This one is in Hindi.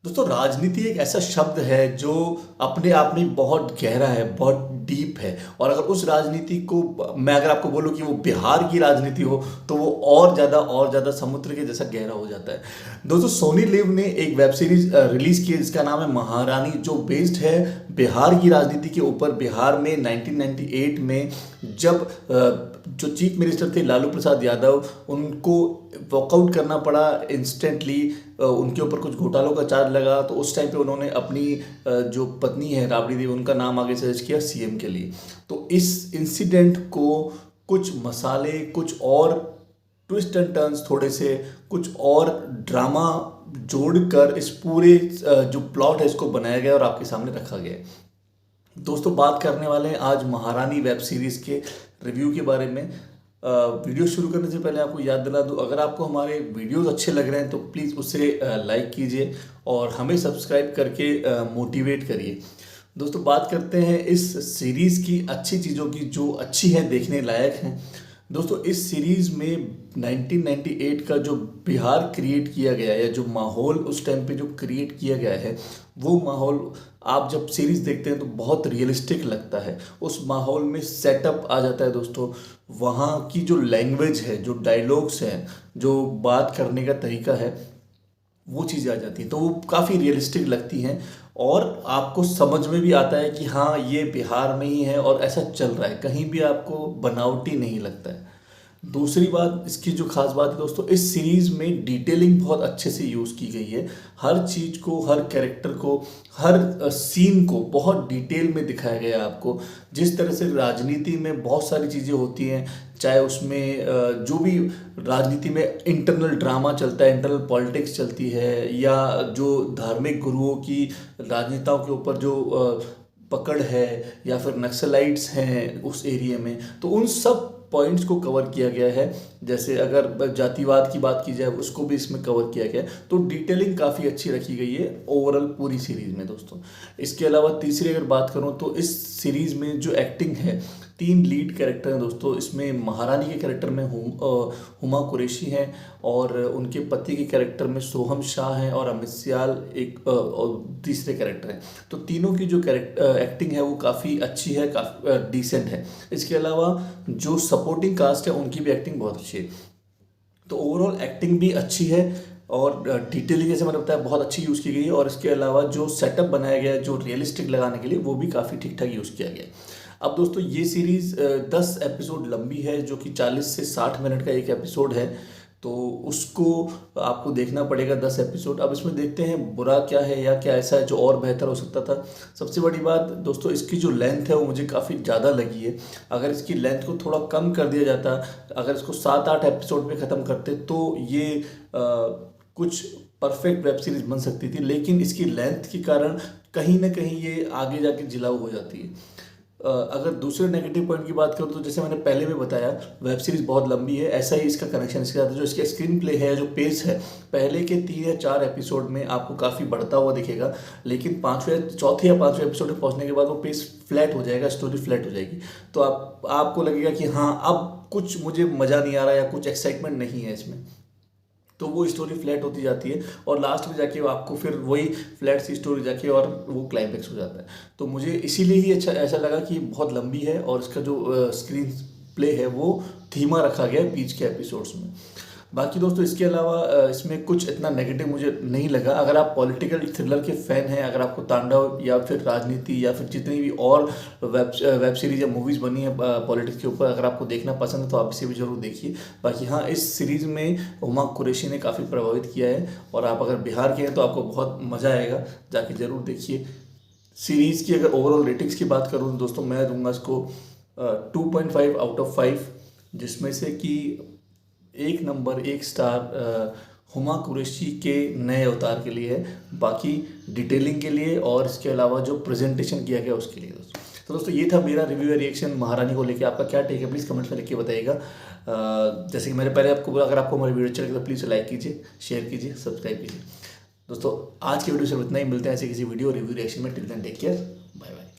दोस्तों राजनीति एक ऐसा शब्द है जो अपने आप में बहुत गहरा है, बहुत डीप है। और अगर उस राजनीति को मैं अगर आपको बोलूं कि वो बिहार की राजनीति हो तो वो और ज़्यादा समुद्र के जैसा गहरा हो जाता है। दोस्तों सोनी लिव ने एक वेब सीरीज रिलीज की है जिसका नाम है महारानी, जो बेस्ड है बिहार की राजनीति के ऊपर। बिहार में 1998 में जब जो चीफ मिनिस्टर थे लालू प्रसाद यादव, उनको वॉकआउट करना पड़ा इंस्टेंटली, उनके ऊपर कुछ घोटालों का चार्ज लगा, तो उस टाइम पे उन्होंने अपनी जो पत्नी है राबड़ी देवी, उनका नाम आगे सजेस्ट किया सीएम के लिए। तो इस इंसिडेंट को कुछ मसाले, कुछ और ट्विस्ट एंड टर्न्स, थोड़े से कुछ और ड्रामा जोड़कर इस पूरे जो प्लॉट है इसको बनाया गया और आपके सामने रखा गया है। दोस्तों बात करने वाले हैं आज महारानी वेब सीरीज़ के रिव्यू के बारे में। वीडियो शुरू करने से पहले आपको याद दिला दूं, अगर आपको हमारे वीडियोस अच्छे लग रहे हैं तो प्लीज़ उसे लाइक कीजिए और हमें सब्सक्राइब करके मोटिवेट करिए। दोस्तों बात करते हैं इस सीरीज़ की अच्छी चीज़ों की जो अच्छी हैं, देखने लायक हैं। दोस्तों इस सीरीज़ में 1998 का जो बिहार क्रिएट किया गया है, या जो माहौल उस टाइम पे जो क्रिएट किया गया है, वो माहौल आप जब सीरीज़ देखते हैं तो बहुत रियलिस्टिक लगता है। उस माहौल में सेटअप आ जाता है दोस्तों। वहाँ की जो लैंग्वेज है, जो डायलॉग्स हैं, जो बात करने का तरीका है, वो चीज़ें आ जाती हैं तो वो काफ़ी रियलिस्टिक लगती हैं और आपको समझ में भी आता है कि हाँ ये बिहार में ही है और ऐसा चल रहा है, कहीं भी आपको बनावटी नहीं लगता है। दूसरी बात, इसकी जो खास बात है दोस्तों, इस सीरीज़ में डिटेलिंग बहुत अच्छे से यूज़ की गई है। हर चीज़ को, हर कैरेक्टर को, हर सीन को बहुत डिटेल में दिखाया गया है आपको। जिस तरह से राजनीति में बहुत सारी चीज़ें होती हैं, चाहे उसमें जो भी राजनीति में इंटरनल ड्रामा चलता है, इंटरनल पॉलिटिक्स चलती है, या जो धार्मिक गुरुओं की राजनेताओं के ऊपर जो पकड़ है, या फिर नक्सलाइट्स हैं उस एरिया में, तो उन सब पॉइंट्स को कवर किया गया है। जैसे अगर जातिवाद की बात की जाए उसको भी इसमें कवर किया गया है। तो डिटेलिंग काफ़ी अच्छी रखी गई है ओवरऑल पूरी सीरीज़ में दोस्तों। इसके अलावा तीसरी अगर बात करूं तो इस सीरीज़ में जो एक्टिंग है, 3 लीड कैरेक्टर हैं दोस्तों। इसमें महारानी के कैरेक्टर में हुमा कुरैशी हैं, और उनके पति के कैरेक्टर में सोहम शाह हैं, और अमित सियाल एक और तीसरे कैरेक्टर हैं। तो तीनों की जो एक्टिंग है वो काफ़ी अच्छी है, काफ़ी डिसेंट है। इसके अलावा जो सपोर्टिंग कास्ट है उनकी भी एक्टिंग बहुत अच्छी है। तो ओवरऑल एक्टिंग भी अच्छी है और डिटेलिंग जैसे मैंने बताया बहुत अच्छी यूज़ की गई है। और इसके अलावा जो सेटअप बनाया गया है जो रियलिस्टिक लगाने के लिए, वो भी काफ़ी ठीक ठाक यूज़ किया गया है। अब दोस्तों ये सीरीज़ 10 एपिसोड लंबी है, जो कि 40 से 60 मिनट का एक एपिसोड है। तो उसको आपको देखना पड़ेगा 10 एपिसोड। अब इसमें देखते हैं बुरा क्या है या क्या ऐसा है जो और बेहतर हो सकता था। सबसे बड़ी बात दोस्तों, इसकी जो लेंथ है वो मुझे काफ़ी ज़्यादा लगी है। अगर इसकी लेंथ को थोड़ा कम कर दिया जाता, अगर इसको 7-8 एपिसोड में ख़त्म करते, तो ये कुछ परफेक्ट वेब सीरीज़ बन सकती थी। लेकिन इसकी लेंथ के कारण कहीं ना कहीं ये आगे जाके जिलाऊ हो जाती है। अगर दूसरे नेगेटिव पॉइंट की बात करूँ तो जैसे मैंने पहले भी बताया, वेब सीरीज़ बहुत लंबी है, ऐसा ही इसका कनेक्शन इसके साथ जो इसका स्क्रीन प्ले है, जो पेस है, पहले के 3 या 4 एपिसोड में आपको काफ़ी बढ़ता हुआ दिखेगा, लेकिन चौथे या पाँचवें एपिसोड में पहुंचने के बाद वो पेस फ्लैट हो जाएगा, स्टोरी फ्लैट हो जाएगी। तो आपको लगेगा कि हाँ अब कुछ मुझे मज़ा नहीं आ रहा, या कुछ एक्साइटमेंट नहीं है इसमें। तो वो स्टोरी फ्लैट होती जाती है और लास्ट में जाके आपको फिर वही फ्लैट सी स्टोरी जाके और वो क्लाइमैक्स हो जाता है। तो मुझे इसीलिए ही ऐसा लगा कि बहुत लंबी है और इसका जो स्क्रीन प्ले है वो धीमा रखा गया है बीच के एपिसोड्स में। बाकी दोस्तों इसके अलावा इसमें कुछ इतना नेगेटिव मुझे नहीं लगा। अगर आप पॉलिटिकल थ्रिलर के फ़ैन हैं, अगर आपको तांडव या फिर राजनीति या फिर जितनी भी और वेब सीरीज़ या मूवीज़ बनी है पॉलिटिक्स के ऊपर, अगर आपको देखना पसंद है तो आप इसे भी ज़रूर देखिए। बाकी हाँ, इस सीरीज़ में हुमा कुरैशी ने काफ़ी प्रभावित किया है, और आप अगर बिहार के हैं तो आपको बहुत मज़ा आएगा, जाके ज़रूर देखिए। सीरीज़ की अगर ओवरऑल रेटिंग्स की बात करूँ तो दोस्तों मैं दूंगा इसको 2.5 आउट ऑफ 5, जिसमें से कि 1 नंबर 1 स्टार हुमा कुरैशी के नए अवतार के लिए है, बाकी डिटेलिंग के लिए और इसके अलावा जो प्रेजेंटेशन किया गया उसके लिए दोस्तों। तो दोस्तों ये था मेरा रिव्यू या रिएक्शन महारानी को लेके। आपका क्या टेक है प्लीज़ कमेंट्स में लिख के बताइएगा। जैसे कि मैंने पहले आपको बोला, अगर आपको हमारी वीडियो अच्छी लगे तो प्लीज़ लाइक कीजिए, शेयर कीजिए, सब्सक्राइब कीजिए। दोस्तों आज की वीडियो से इतना ही, मिलते हैं ऐसे किसी वीडियो रिव्यू रिएक्शन में। Till then take care, bye bye.